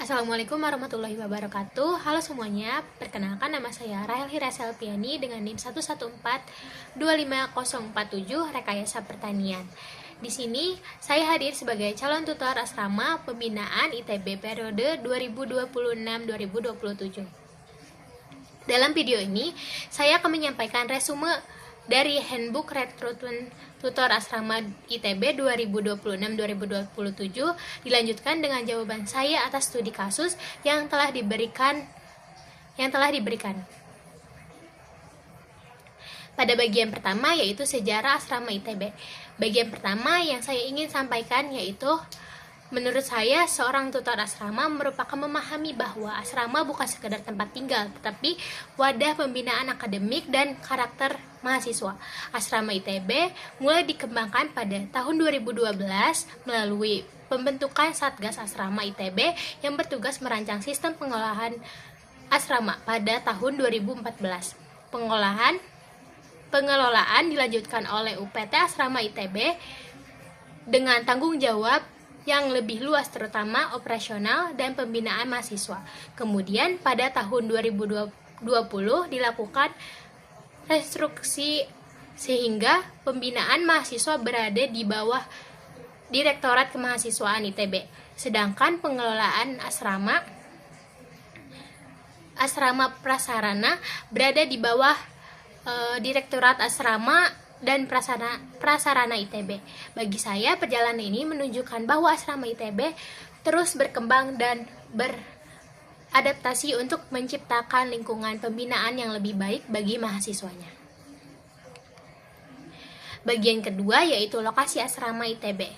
Assalamualaikum warahmatullahi wabarakatuh. Halo semuanya, perkenalkan nama saya Rahel Hiraselpiani dengan NIM 114-25047 Rekayasa Pertanian. Di sini saya hadir sebagai calon tutor asrama pembinaan ITB periode 2026-2027. Dalam video ini, saya akan menyampaikan resume dari Handbook Rekrutmen Tutor Asrama ITB 2026-2027 dilanjutkan dengan jawaban saya atas studi kasus yang telah diberikan. Pada bagian pertama yaitu sejarah asrama ITB. Bagian pertama yang saya ingin sampaikan yaitu menurut saya, seorang tutor asrama merupakan memahami bahwa asrama bukan sekedar tempat tinggal, tetapi wadah pembinaan akademik dan karakter mahasiswa. Asrama ITB mulai dikembangkan pada tahun 2012 melalui pembentukan Satgas Asrama ITB yang bertugas merancang sistem pengolahan asrama pada tahun 2014. Pengelolaan dilanjutkan oleh UPT Asrama ITB dengan tanggung jawab yang lebih luas terutama operasional dan pembinaan mahasiswa. Kemudian pada tahun 2020 dilakukan restruksi sehingga pembinaan mahasiswa berada di bawah Direktorat Kemahasiswaan ITB. Sedangkan pengelolaan asrama prasarana berada di bawah Direktorat Asrama dan prasarana ITB. Bagi saya, perjalanan ini menunjukkan bahwa asrama ITB terus berkembang dan beradaptasi untuk menciptakan lingkungan pembinaan yang lebih baik bagi mahasiswanya. Bagian kedua yaitu lokasi asrama ITB.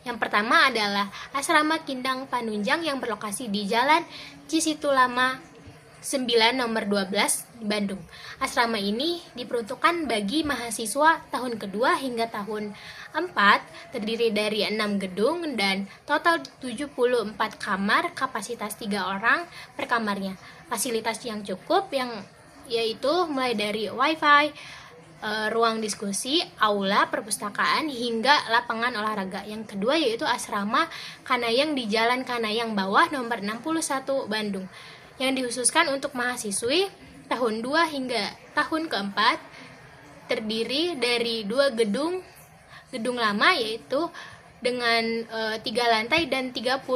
Yang pertama adalah Asrama Kindang Panunjang yang berlokasi di Jalan Cisitulama 9 nomor 12 di Bandung. Asrama ini diperuntukkan bagi mahasiswa tahun kedua hingga tahun 4, terdiri dari 6 gedung dan total 74 kamar, kapasitas 3 orang per kamarnya. Fasilitas yang cukup yaitu mulai dari wifi, ruang diskusi, aula, perpustakaan, hingga lapangan olahraga. Yang kedua yaitu Asrama Kanayang di Jalan Kanayang Bawah nomor 61 Bandung, yang dikhususkan untuk mahasiswi tahun 2 hingga tahun keempat, terdiri dari 2 gedung lama yaitu dengan 3 lantai dan 34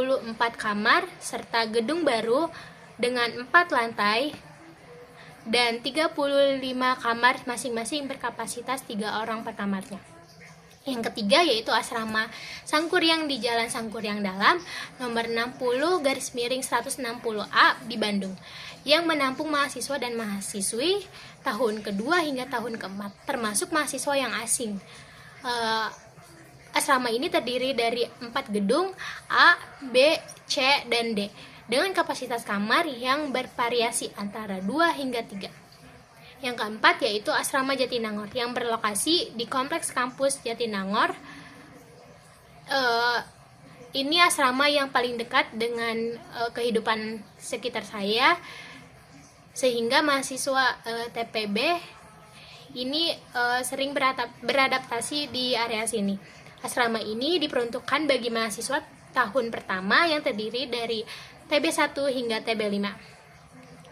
kamar, serta gedung baru dengan 4 lantai dan 35 kamar masing-masing berkapasitas 3 orang per kamarnya. Yang ketiga yaitu Asrama Sangkuriang di Jalan Sangkuriang Dalam nomor 60-160A di Bandung, yang menampung mahasiswa dan mahasiswi tahun kedua hingga tahun keempat, termasuk mahasiswa yang asing. Asrama ini terdiri dari 4 gedung A, B, C, dan D dengan kapasitas kamar yang bervariasi antara 2 hingga 3. Yang keempat yaitu Asrama Jatinangor yang berlokasi di Kompleks Kampus Jatinangor. Ini asrama yang paling dekat dengan kehidupan sekitar saya, sehingga mahasiswa TPB ini sering beradaptasi di area sini. Asrama ini diperuntukkan bagi mahasiswa tahun pertama yang terdiri dari TB1 hingga TB5.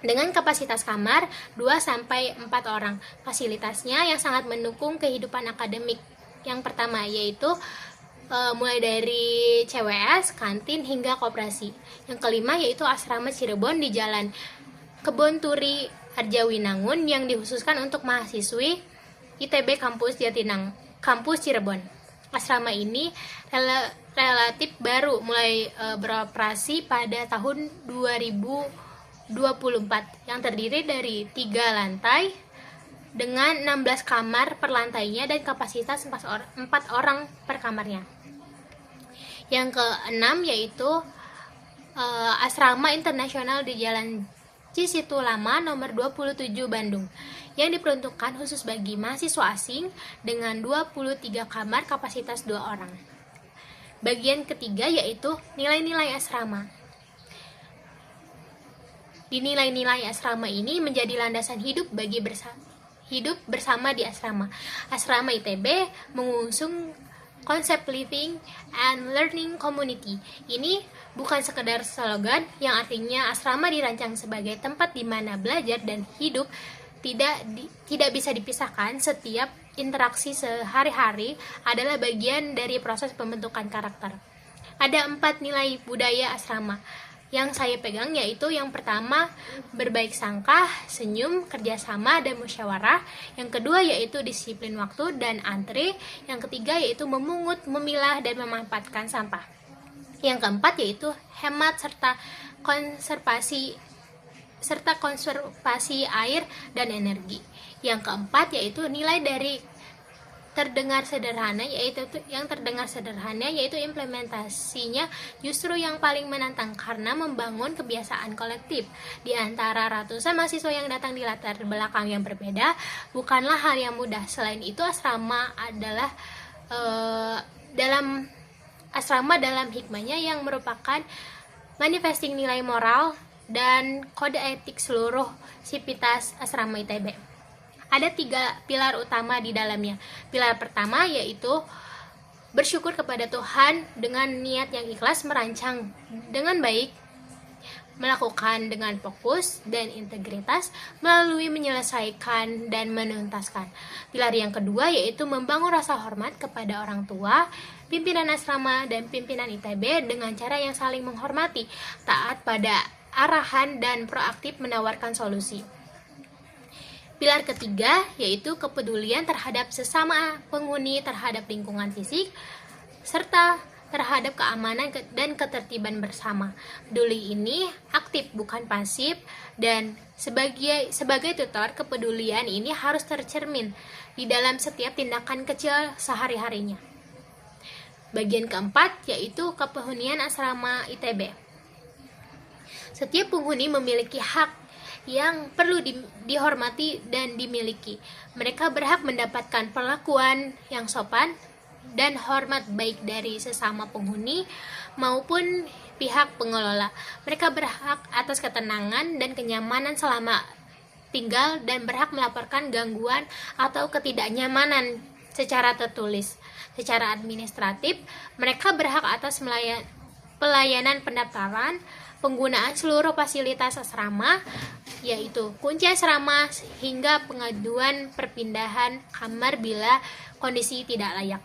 Dengan kapasitas kamar 2-4 orang. Fasilitasnya yang sangat mendukung kehidupan akademik. Yang pertama yaitu mulai dari CWS, kantin, hingga koperasi. Yang kelima yaitu Asrama Cirebon di Jalan Kebon Turi Arjawinangun yang dikhususkan untuk mahasiswi ITB Kampus Cirebon. Asrama ini relatif baru, mulai beroperasi pada tahun 2024, yang terdiri dari 3 lantai dengan 16 kamar per lantainya dan kapasitas 4 orang per kamarnya. Yang keenam yaitu Asrama Internasional di Jalan Cisitulama nomor 27 Bandung, yang diperuntukkan khusus bagi mahasiswa asing dengan 23 kamar kapasitas 2 orang. Bagian ketiga yaitu nilai-nilai asrama. Di nilai-nilai asrama ini menjadi landasan hidup hidup bersama di asrama. Asrama ITB mengusung konsep living and learning community. Ini bukan sekedar slogan yang artinya asrama dirancang sebagai tempat di mana belajar dan hidup tidak bisa dipisahkan. Setiap interaksi sehari-hari adalah bagian dari proses pembentukan karakter. Ada 4 nilai budaya asrama yang saya pegang, yaitu yang pertama berbaik sangka, senyum, kerjasama, dan musyawarah. Yang kedua yaitu disiplin waktu dan antri. Yang ketiga yaitu memungut, memilah, dan memanfaatkan sampah. Yang keempat yaitu hemat serta konservasi air dan energi. Yang keempat yaitu nilai dari terdengar sederhana, yaitu implementasinya justru yang paling menantang karena membangun kebiasaan kolektif di antara ratusan mahasiswa yang datang di latar belakang yang berbeda bukanlah hal yang mudah. Selain itu, asrama dalam hikmahnya yang merupakan manifesting nilai moral dan kode etik seluruh sivitas asrama ITB. Ada 3 pilar utama di dalamnya. Pilar pertama yaitu bersyukur kepada Tuhan dengan niat yang ikhlas, merancang dengan baik, melakukan dengan fokus dan integritas, melalui menyelesaikan dan menuntaskan. Pilar yang kedua yaitu membangun rasa hormat kepada orang tua, pimpinan asrama, dan pimpinan ITB dengan cara yang saling menghormati, taat pada arahan, dan proaktif menawarkan solusi. Pilar ketiga yaitu kepedulian terhadap sesama penghuni, terhadap lingkungan fisik, serta terhadap keamanan dan ketertiban bersama. Peduli ini aktif bukan pasif, dan sebagai tutor, kepedulian ini harus tercermin di dalam setiap tindakan kecil sehari-harinya. Bagian keempat yaitu kepenghunian asrama ITB. Setiap penghuni memiliki hak yang perlu dihormati dan dimiliki. Mereka berhak mendapatkan perlakuan yang sopan dan hormat baik dari sesama penghuni maupun pihak pengelola. Mereka berhak atas ketenangan dan kenyamanan selama tinggal dan berhak melaporkan gangguan atau ketidaknyamanan secara tertulis. Secara administratif, mereka berhak atas pelayanan pendaftaran, penggunaan seluruh fasilitas asrama, yaitu kunci asrama hingga pengaduan perpindahan kamar bila kondisi tidak layak.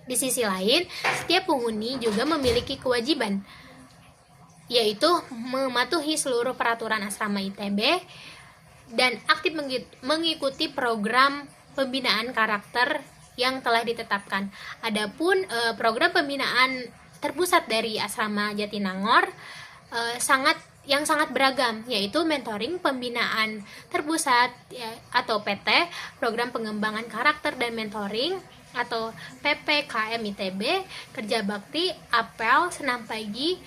Di sisi lain, setiap penghuni juga memiliki kewajiban, yaitu mematuhi seluruh peraturan asrama ITB dan aktif mengikuti program pembinaan karakter yang telah ditetapkan. Adapun program pembinaan terpusat dari asrama Jatinangor yang sangat beragam, yaitu mentoring, pembinaan terpusat atau PT, program pengembangan karakter dan mentoring atau PPKM ITB, kerja bakti, apel, senam pagi,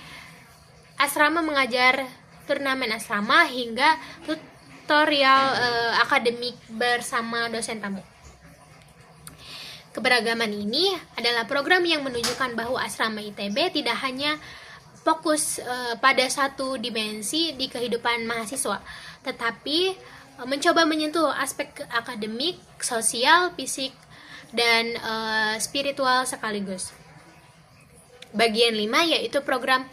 asrama mengajar, turnamen asrama, hingga tutorial akademik bersama dosen tamu. Keberagaman ini adalah program yang menunjukkan bahwa asrama ITB tidak hanya fokus pada satu dimensi di kehidupan mahasiswa, tetapi mencoba menyentuh aspek akademik, sosial, fisik, dan spiritual sekaligus. Bagian 5 yaitu program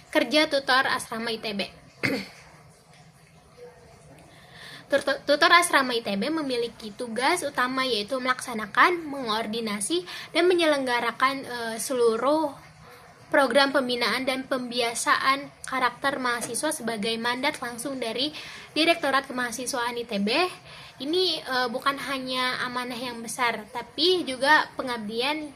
kerja tutor asrama ITB. Tutor asrama ITB memiliki tugas utama yaitu melaksanakan, mengoordinasi, dan menyelenggarakan seluruh program pembinaan dan pembiasaan karakter mahasiswa sebagai mandat langsung dari Direktorat Kemahasiswaan ITB. Ini bukan hanya amanah yang besar, tapi juga pengabdian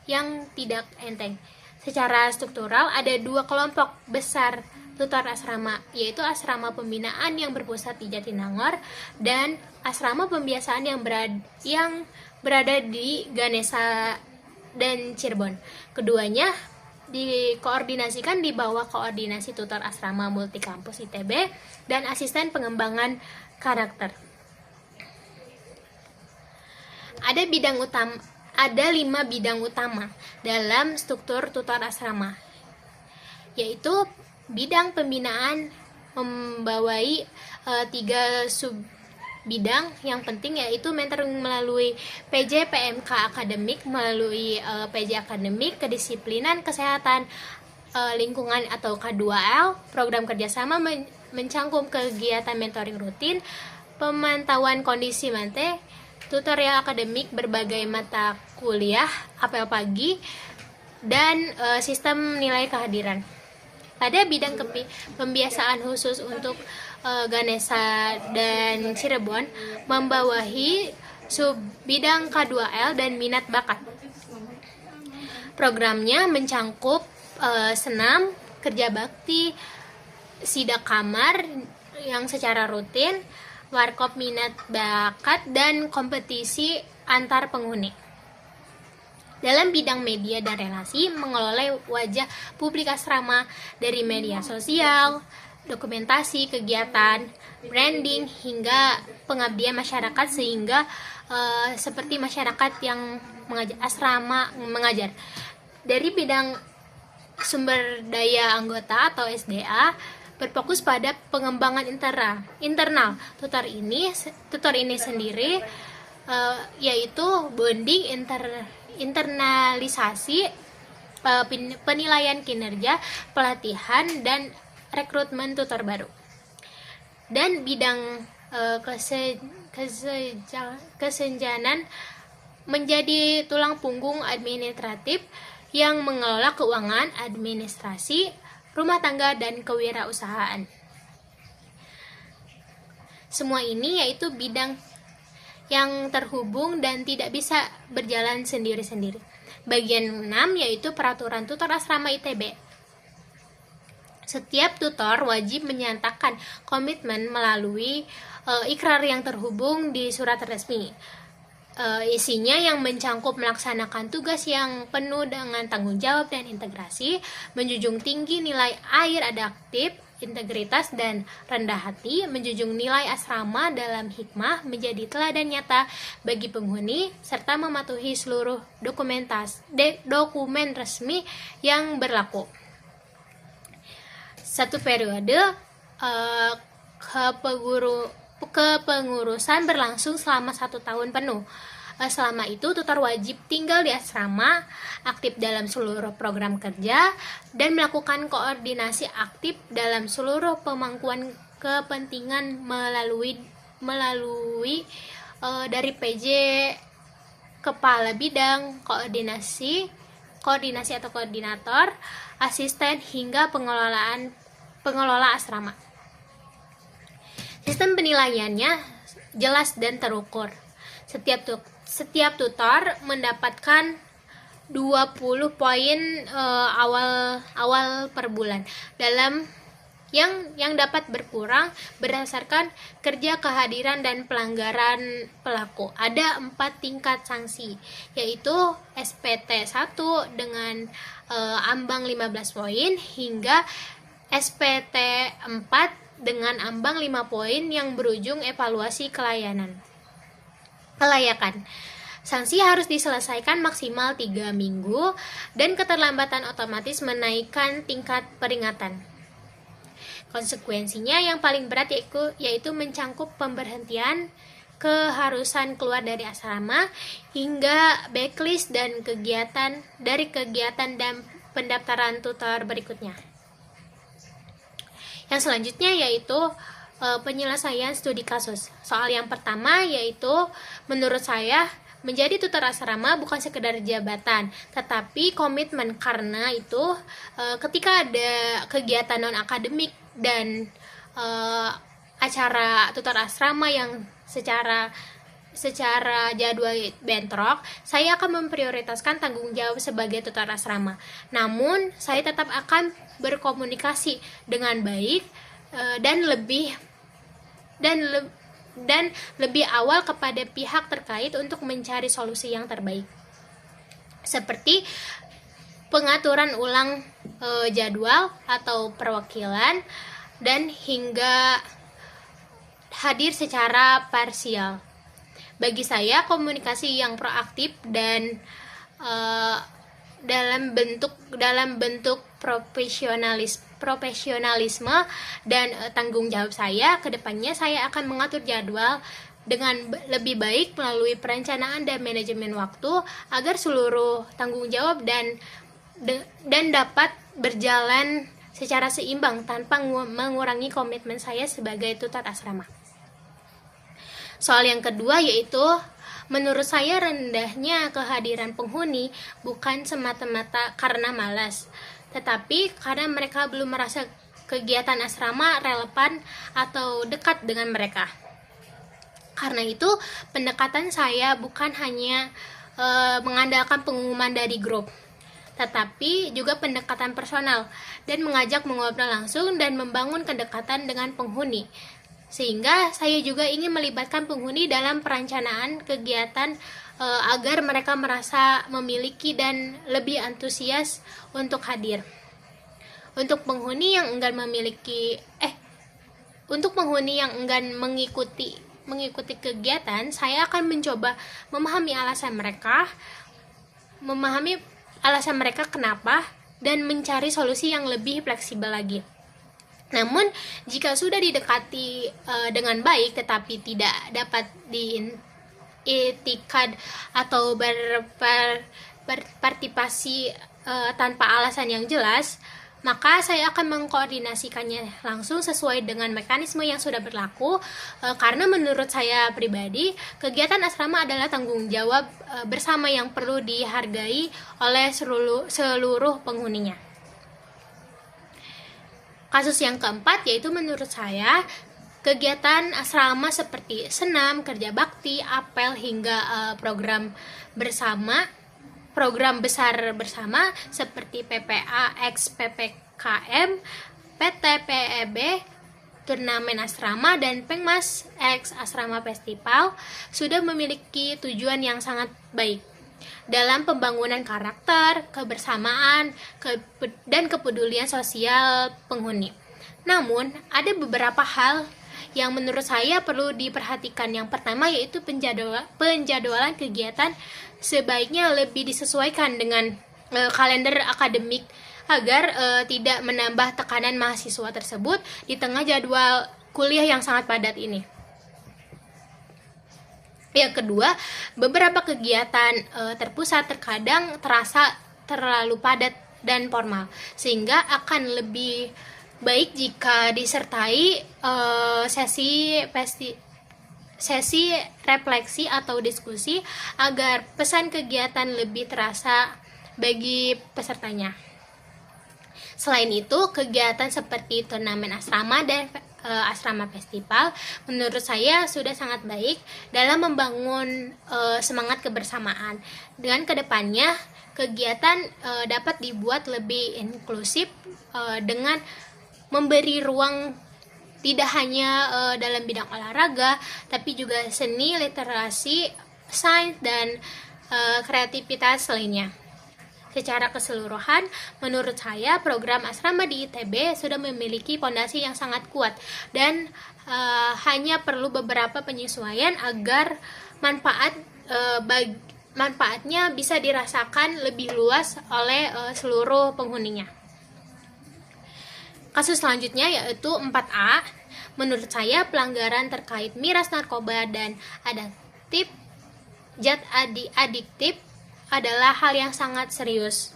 yang tidak enteng. Secara struktural ada 2 kelompok besar tutor asrama, yaitu asrama pembinaan yang berpusat di Jatinangor dan asrama pembiasaan yang berada di Ganesha dan Cirebon. Keduanya dikoordinasikan di bawah koordinasi tutor asrama multikampus ITB dan asisten pengembangan karakter. Ada 5 bidang utama dalam struktur tutor asrama, yaitu bidang pembinaan membawai 3 bidang yang penting, yaitu mentoring melalui PJ PMK akademik, melalui PJ akademik, kedisiplinan, kesehatan, lingkungan atau K2L, program kerjasama mencangkup kegiatan mentoring rutin, pemantauan kondisi mante, tutorial akademik berbagai mata kuliah, apel pagi, dan sistem nilai kehadiran. Pada bidang pembiasaan khusus untuk Ganesha dan Cirebon, membawahi sub bidang K2L dan minat bakat. Programnya mencangkup senam, kerja bakti, sidak kamar yang secara rutin, warkop minat bakat, dan kompetisi antar penghuni. Dalam bidang media dan relasi, mengelola wajah publik asrama dari media sosial, dokumentasi kegiatan, branding, hingga pengabdian masyarakat, sehingga seperti masyarakat yang mengajar, asrama mengajar. Dari bidang sumber daya anggota atau SDA, berfokus pada pengembangan internal tutor ini sendiri, yaitu bonding, internalisasi, penilaian kinerja, pelatihan, dan rekrutmen tutor baru. Dan bidang kesenjanan menjadi tulang punggung administratif yang mengelola keuangan, administrasi, rumah tangga, dan kewirausahaan. Semua ini yaitu bidang yang terhubung dan tidak bisa berjalan sendiri-sendiri. Bagian 6 yaitu peraturan tutor asrama ITB. Setiap tutor wajib menyatakan komitmen melalui ikrar yang terhubung di surat resmi. Isinya yang mencangkup melaksanakan tugas yang penuh dengan tanggung jawab dan integrasi, menjunjung tinggi nilai air adaptif, integritas, dan rendah hati, menjunjung nilai asrama dalam hikmah, menjadi teladan nyata bagi penghuni, serta mematuhi seluruh dokumen resmi yang berlaku. Satu periode kepengurusan berlangsung selama 1 tahun penuh. Selama itu, tutor wajib tinggal di asrama, aktif dalam seluruh program kerja, dan melakukan koordinasi aktif dalam seluruh pemangkuan kepentingan melalui dari PJ, kepala bidang, koordinasi atau koordinator, asisten, hingga pengelola asrama. Sistem penilaiannya jelas dan terukur. Setiap tutor mendapatkan 20 poin awal per bulan dalam yang dapat berkurang berdasarkan kerja kehadiran dan pelanggaran pelaku. Ada 4 tingkat sanksi, yaitu SPT 1 dengan ambang 15 poin hingga SPT 4 dengan ambang 5 poin yang berujung evaluasi kelayakan. Sanksi harus diselesaikan maksimal 3 minggu dan keterlambatan otomatis menaikkan tingkat peringatan. Konsekuensinya yang paling berat yaitu mencangkup pemberhentian, keharusan keluar dari asrama, hingga backlist dan kegiatan dan pendaftaran tutor berikutnya. Yang selanjutnya yaitu penyelesaian studi kasus. Soal yang pertama yaitu menurut saya menjadi tutor asrama bukan sekedar jabatan, tetapi komitmen, karena itu ketika ada kegiatan non akademik dan acara tutor asrama yang secara jadwal bentrok, saya akan memprioritaskan tanggung jawab sebagai tutor asrama. Namun saya tetap akan berkomunikasi dengan baik dan lebih awal kepada pihak terkait untuk mencari solusi yang terbaik, seperti pengaturan ulang jadwal atau perwakilan, dan hingga hadir secara parsial. Bagi saya, komunikasi yang proaktif dan dalam bentuk profesionalisme dan tanggung jawab saya, kedepannya saya akan mengatur jadwal lebih baik melalui perencanaan dan manajemen waktu agar seluruh tanggung jawab dan dapat berjalan secara seimbang tanpa mengurangi komitmen saya sebagai tutor asrama. Soal yang kedua yaitu menurut saya rendahnya kehadiran penghuni bukan semata-mata karena malas, tetapi karena mereka belum merasa kegiatan asrama relevan atau dekat dengan mereka. Karena itu, pendekatan saya bukan hanya mengandalkan pengumuman dari grup, tetapi juga pendekatan personal dan mengajak mengobrol langsung dan membangun kedekatan dengan penghuni. Sehingga saya juga ingin melibatkan penghuni dalam perencanaan kegiatan agar mereka merasa memiliki dan lebih antusias untuk hadir. Untuk penghuni yang enggan mengikuti kegiatan, saya akan mencoba memahami alasan mereka kenapa, dan mencari solusi yang lebih fleksibel lagi. Namun, jika sudah didekati dengan baik tetapi tidak dapat diitikad atau berpartisipasi tanpa alasan yang jelas, maka saya akan mengkoordinasikannya langsung sesuai dengan mekanisme yang sudah berlaku, karena menurut saya pribadi, kegiatan asrama adalah tanggung jawab bersama yang perlu dihargai oleh seluruh penghuninya. Kasus yang keempat yaitu menurut saya, kegiatan asrama seperti senam, kerja bakti, apel, hingga program besar bersama seperti PPA X PPKM, PT PEB, turnamen asrama, dan Pengmas X Asrama Festival sudah memiliki tujuan yang sangat baik dalam pembangunan karakter, kebersamaan, dan kepedulian sosial penghuni. Namun, ada beberapa hal yang menurut saya perlu diperhatikan. Yang pertama yaitu penjadwalan kegiatan sebaiknya lebih disesuaikan dengan kalender akademik agar tidak menambah tekanan mahasiswa tersebut di tengah jadwal kuliah yang sangat padat ini. Yang kedua, beberapa kegiatan terpusat terkadang terasa terlalu padat dan formal, sehingga akan lebih baik jika disertai sesi refleksi atau diskusi agar pesan kegiatan lebih terasa bagi pesertanya. Selain itu, kegiatan seperti turnamen asrama dan asrama festival menurut saya sudah sangat baik dalam membangun semangat kebersamaan. Dengan kedepannya, kegiatan dapat dibuat lebih inklusif dengan memberi ruang tidak hanya dalam bidang olahraga, tapi juga seni, literasi, sains, dan kreativitas lainnya. Secara keseluruhan, menurut saya program asrama di ITB sudah memiliki fondasi yang sangat kuat dan hanya perlu beberapa penyesuaian agar manfaatnya bisa dirasakan lebih luas oleh seluruh penghuninya. Kasus selanjutnya yaitu 4A. Menurut saya pelanggaran terkait miras, narkoba, dan zat adiktif adalah hal yang sangat serius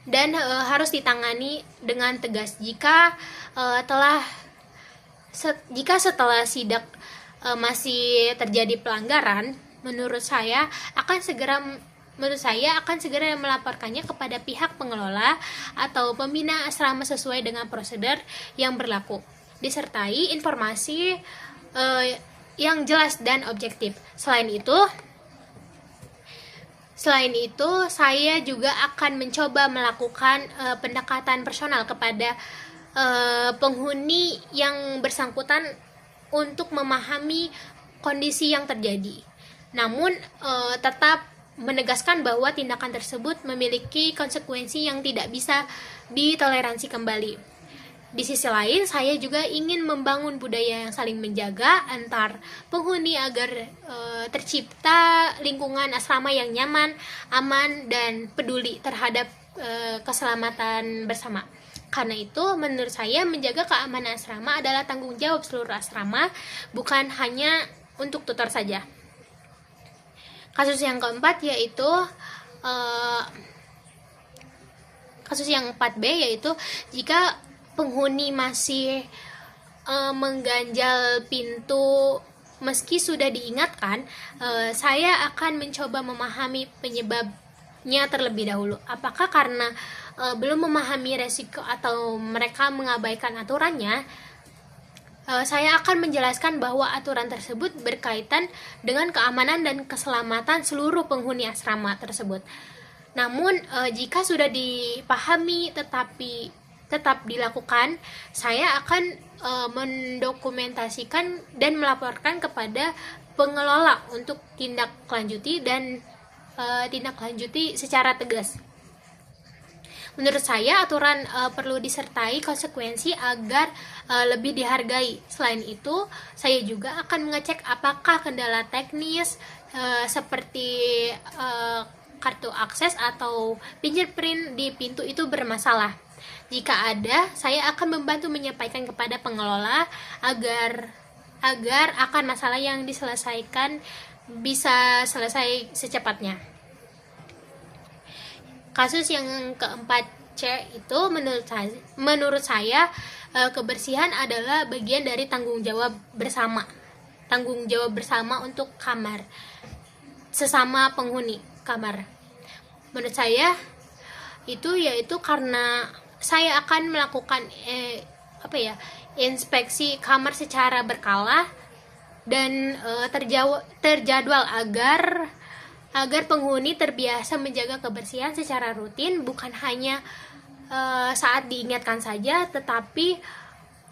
dan harus ditangani dengan tegas. Jika setelah sidak masih terjadi pelanggaran, menurut saya akan segera melaporkannya kepada pihak pengelola atau pembina asrama sesuai dengan prosedur yang berlaku, disertai informasi yang jelas dan objektif. Selain itu, saya juga akan mencoba melakukan pendekatan personal kepada penghuni yang bersangkutan untuk memahami kondisi yang terjadi. Namun, tetap menegaskan bahwa tindakan tersebut memiliki konsekuensi yang tidak bisa ditoleransi kembali. Di sisi lain, saya juga ingin membangun budaya yang saling menjaga antar penghuni agar tercipta lingkungan asrama yang nyaman, aman, dan peduli terhadap keselamatan bersama. Karena itu, menurut saya menjaga keamanan asrama adalah tanggung jawab seluruh asrama, bukan hanya untuk tutor saja. Kasus yang keempat yaitu kasus yang 4B, yaitu jika penghuni masih mengganjal pintu meski sudah diingatkan, saya akan mencoba memahami penyebabnya terlebih dahulu. Apakah karena belum memahami resiko atau mereka mengabaikan aturannya? Saya akan menjelaskan bahwa aturan tersebut berkaitan dengan keamanan dan keselamatan seluruh penghuni asrama tersebut. Namun, jika sudah dipahami tetapi tetap dilakukan, saya akan mendokumentasikan dan melaporkan kepada pengelola untuk tindak lanjuti secara tegas. Menurut saya, aturan perlu disertai konsekuensi agar lebih dihargai. Selain itu, saya juga akan mengecek apakah kendala teknis seperti kartu akses atau fingerprint di pintu itu bermasalah. Jika ada, saya akan membantu menyampaikan kepada pengelola agar akan masalah yang diselesaikan bisa selesai secepatnya. Kasus yang keempat C itu menurut saya kebersihan adalah bagian dari tanggung jawab bersama untuk kamar sesama penghuni kamar. Menurut saya yaitu karena saya akan melakukan inspeksi kamar secara berkala dan terjadwal agar penghuni terbiasa menjaga kebersihan secara rutin, bukan hanya saat diingatkan saja, tetapi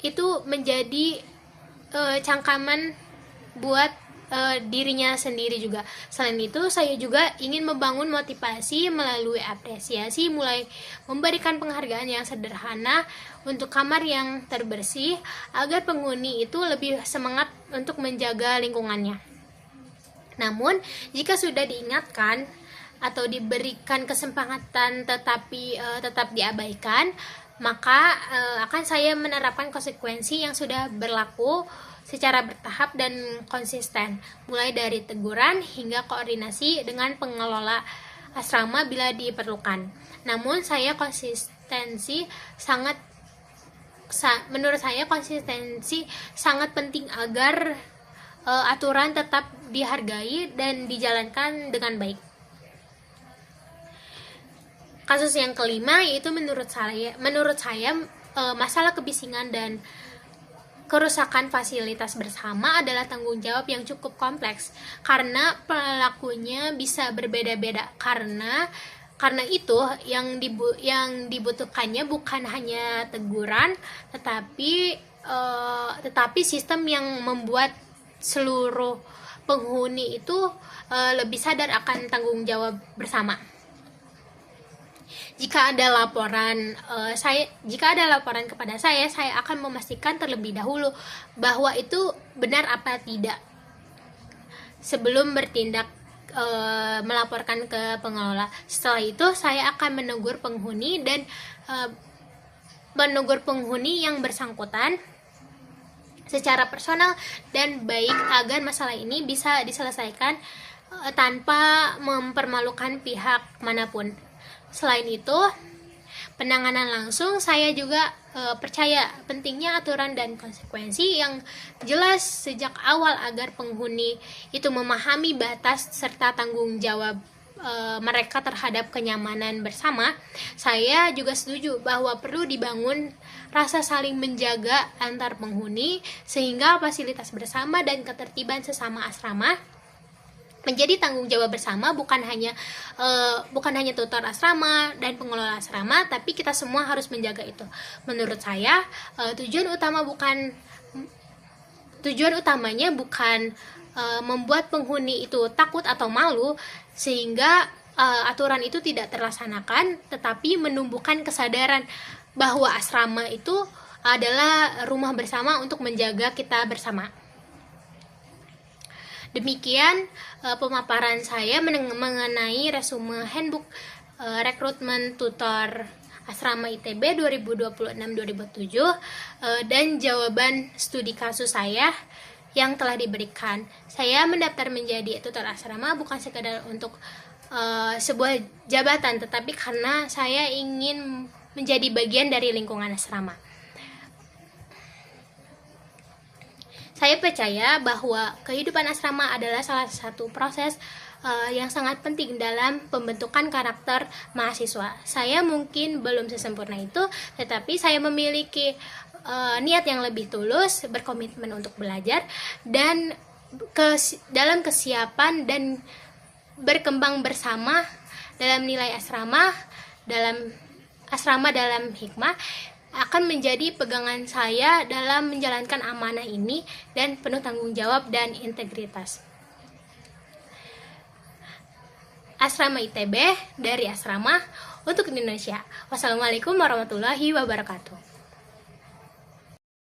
itu menjadi cangkaman buat dirinya sendiri juga. Selain itu, saya juga ingin membangun motivasi melalui apresiasi, mulai memberikan penghargaan yang sederhana untuk kamar yang terbersih, agar penghuni itu lebih semangat untuk menjaga lingkungannya. Namun, jika sudah diingatkan atau diberikan kesempatan tetapi tetap diabaikan, maka akan saya menerapkan konsekuensi yang sudah berlaku secara bertahap dan konsisten, mulai dari teguran hingga koordinasi dengan pengelola asrama bila diperlukan. Namun, menurut saya konsistensi sangat penting agar aturan tetap dihargai dan dijalankan dengan baik. Kasus yang kelima yaitu menurut saya masalah kebisingan dan kerusakan fasilitas bersama adalah tanggung jawab yang cukup kompleks karena pelakunya bisa berbeda-beda. Karena itu yang dibutuhkannya bukan hanya teguran, tetapi sistem yang membuat seluruh penghuni itu lebih sadar akan tanggung jawab bersama. Jika ada laporan kepada saya akan memastikan terlebih dahulu bahwa itu benar apa tidak sebelum bertindak melaporkan ke pengelola. Setelah itu saya akan menegur penghuni yang bersangkutan secara personal dan baik agar masalah ini bisa diselesaikan tanpa mempermalukan pihak manapun. Selain itu, penanganan langsung, saya juga percaya pentingnya aturan dan konsekuensi yang jelas sejak awal agar penghuni itu memahami batas serta tanggung jawab mereka terhadap kenyamanan bersama. Saya juga setuju bahwa perlu dibangun rasa saling menjaga antar penghuni sehingga fasilitas bersama dan ketertiban sesama asrama menjadi tanggung jawab bersama, bukan hanya tutor asrama dan pengelola asrama, tapi kita semua harus menjaga itu. Menurut saya tujuan utamanya bukan membuat penghuni itu takut atau malu sehingga aturan itu tidak terlaksanakan, tetapi menumbuhkan kesadaran bahwa asrama itu adalah rumah bersama untuk menjaga kita bersama. Demikian pemaparan saya mengenai resume handbook rekrutmen tutor asrama ITB 2026-2027 dan jawaban studi kasus saya. yang telah diberikan. Saya mendaftar menjadi tutor asrama bukan sekedar untuk sebuah jabatan, tetapi karena saya ingin menjadi bagian dari lingkungan asrama. Saya percaya bahwa kehidupan asrama adalah salah satu proses yang sangat penting dalam pembentukan karakter mahasiswa. Saya mungkin belum sesempurna itu, tetapi saya memiliki niat yang lebih tulus, berkomitmen untuk belajar, dan dalam kesiapan dan berkembang bersama dalam nilai asrama, dalam hikmah, akan menjadi pegangan saya dalam menjalankan amanah ini dan penuh tanggung jawab dan integritas. Asrama ITB dari asrama untuk Indonesia. Wassalamualaikum warahmatullahi wabarakatuh.